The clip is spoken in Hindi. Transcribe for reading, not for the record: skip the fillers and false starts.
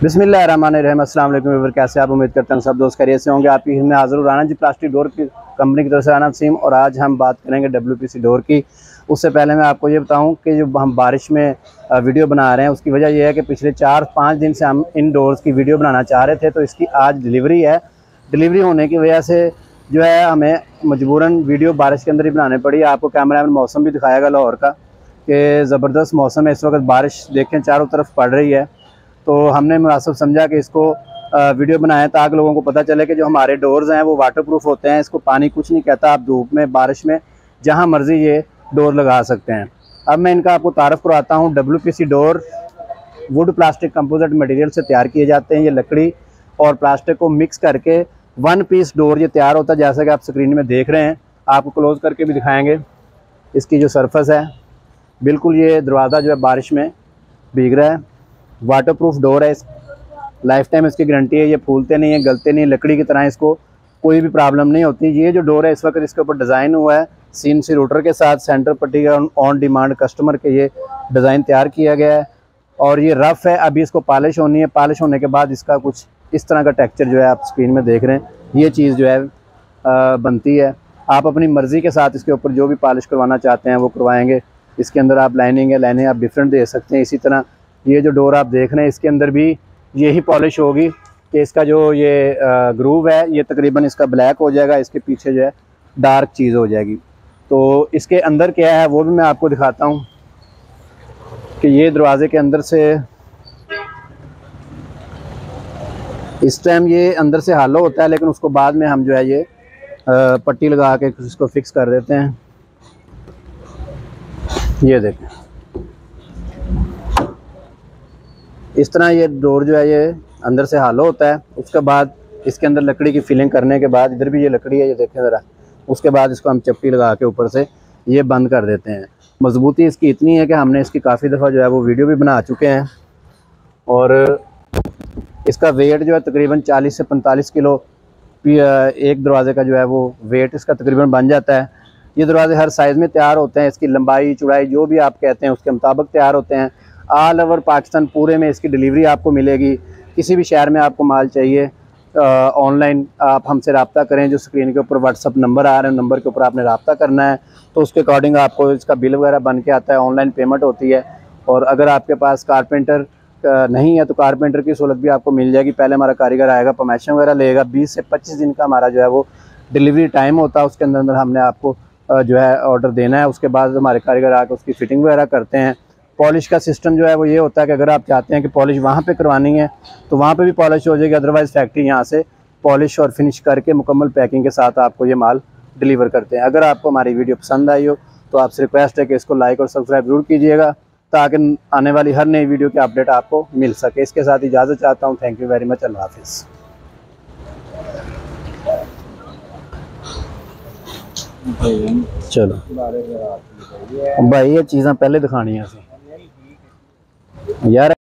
बिस्मिल्लाहिर्रहमानिर्रहीम। अस्सलाम वालेकुम व्यूअर, कैसे आप? उम्मीद करते हैं सब दोस्त खैरियत से होंगे। आपकी में हाज़िर राना जी प्लास्टिक डोर की कंपनी की तरफ से राना वसीम। और आज हम बात करेंगे WPC डोर की। उससे पहले मैं आपको ये बताऊं कि जो हम बारिश में वीडियो बना रहे हैं उसकी वजह यह है कि पिछले 4-5 दिन से हम इन डोर्स की वीडियो बनाना चाह रहे थे, तो इसकी आज डिलीवरी है। डिलीवरी होने की वजह से जो है हमें मजबूरन वीडियो बारिश के अंदर ही बनानी पड़ी। आपको कैमरा में मौसम भी दिखाएगा लाहौर का कि ज़बरदस्त मौसम है इस वक्त। बारिश देखें चारों तरफ पड़ रही है, तो हमने मुनासिब समझा कि इसको वीडियो बनाएं ताकि लोगों को पता चले कि जो हमारे डोर्स हैं वो वाटरप्रूफ होते हैं। इसको पानी कुछ नहीं कहता। आप धूप में बारिश में जहां मर्जी ये डोर लगा सकते हैं। अब मैं इनका आपको तारफ़ करवाता हूं। WPC door would plastic composite material से तैयार किए जाते हैं। ये लकड़ी और प्लास्टिक को मिक्स करके 1 पीस डोर ये तैयार होता है, जैसा कि आप स्क्रीन में देख रहे हैं। आपको क्लोज करके भी दिखाएँगे। इसकी जो सरफेस है बिल्कुल, ये दरवाज़ा जो है बारिश में भीग रहा है। वाटरप्रूफ डोर है। इस लाइफ टाइम इसकी गारंटी है। ये फूलते नहीं है, गलते नहीं, लकड़ी की तरह इसको कोई भी प्रॉब्लम नहीं होती। ये जो डोर है इस वक्त इसके ऊपर डिज़ाइन हुआ है CNC रूटर के साथ। सेंटर पट्टी का ऑन डिमांड कस्टमर के ये डिज़ाइन तैयार किया गया है और ये रफ़ है। अभी इसको पॉलिश होनी है। पॉलिश होने के बाद इसका कुछ इस तरह का टेक्सचर जो है आप स्क्रीन में देख रहे हैं, ये चीज़ जो है बनती है। आप अपनी मर्ज़ी के साथ इसके ऊपर जो भी पॉलिश करवाना चाहते हैं वो करवाएँगे। इसके अंदर आप लाइनिंग है, लाइनिंग आप डिफरेंट दे सकते हैं। इसी तरह ये जो डोर आप देख रहे हैं इसके अंदर भी यही पॉलिश होगी कि इसका जो ये ग्रूव है ये तकरीबन इसका ब्लैक हो जाएगा, इसके पीछे जो है डार्क चीज़ हो जाएगी। तो इसके अंदर क्या है वो भी मैं आपको दिखाता हूँ कि ये दरवाज़े के अंदर से इस टाइम ये अंदर से हालो होता है, लेकिन उसको बाद में हम जो है ये पट्टी लगा के इसको फिक्स कर देते हैं। ये देखें, इस तरह ये डोर जो है ये अंदर से हालो होता है। उसके बाद इसके अंदर लकड़ी की फिलिंग करने के बाद, इधर भी ये लकड़ी है, ये देखें ज़रा। उसके बाद इसको हम चप्पी लगा के ऊपर से ये बंद कर देते हैं। मजबूती इसकी इतनी है कि हमने इसकी काफ़ी दफ़ा जो है वो वीडियो भी बना चुके हैं। और इसका वेट जो है तकरीबन 40 से 45 किलो एक दरवाज़े का जो है वो वेट इसका तकरीबन बन जाता है। ये दरवाज़े हर साइज़ में तैयार होते हैं। इसकी लंबाई चौड़ाई जो भी आप कहते हैं उसके मुताबिक तैयार होते हैं। ऑल ओवर पाकिस्तान पूरे में इसकी डिलीवरी आपको मिलेगी। किसी भी शहर में आपको माल चाहिए, ऑनलाइन आप हमसे रब्ता करें। जो स्क्रीन के ऊपर WhatsApp नंबर आ रहे हैं, नंबर के ऊपर आपने रब्ता करना है, तो उसके अकॉर्डिंग आपको इसका बिल वगैरह बन के आता है। ऑनलाइन पेमेंट होती है। और अगर आपके पास कारपेंटर नहीं है तो कारपेंटर की सहूलत भी आपको मिल जाएगी। पहले हमारा कारीगर आएगा, परमिशन वगैरह लेगा। 20 से 25 दिन का हमारा जो है वो डिलीवरी टाइम होता है। उसके अंदर हमने आपको जो है ऑर्डर देना है। उसके बाद हमारे कारीगर आकर उसकी फ़िटिंग वगैरह करते हैं। पॉलिश का सिस्टम जो है वो ये होता है कि अगर आप चाहते हैं कि पॉलिश वहाँ पे करवानी है तो वहाँ पे भी पॉलिश हो जाएगी। अदरवाइज़ फैक्ट्री यहाँ से पॉलिश और फिनिश करके मुकम्मल पैकिंग के साथ आपको ये माल डिलीवर करते हैं। अगर आपको हमारी वीडियो पसंद आई हो तो आपसे रिक्वेस्ट है कि इसको लाइक और सब्सक्राइब जरूर कीजिएगा ताकि आने वाली हर नई वीडियो की अपडेट आपको मिल सके। इसके साथ इजाज़त चाहता हूँ। Thank you very much. अल्लाह हाफिज़। चलो भाई, ये चीज़ें पहले दिखानी है यार।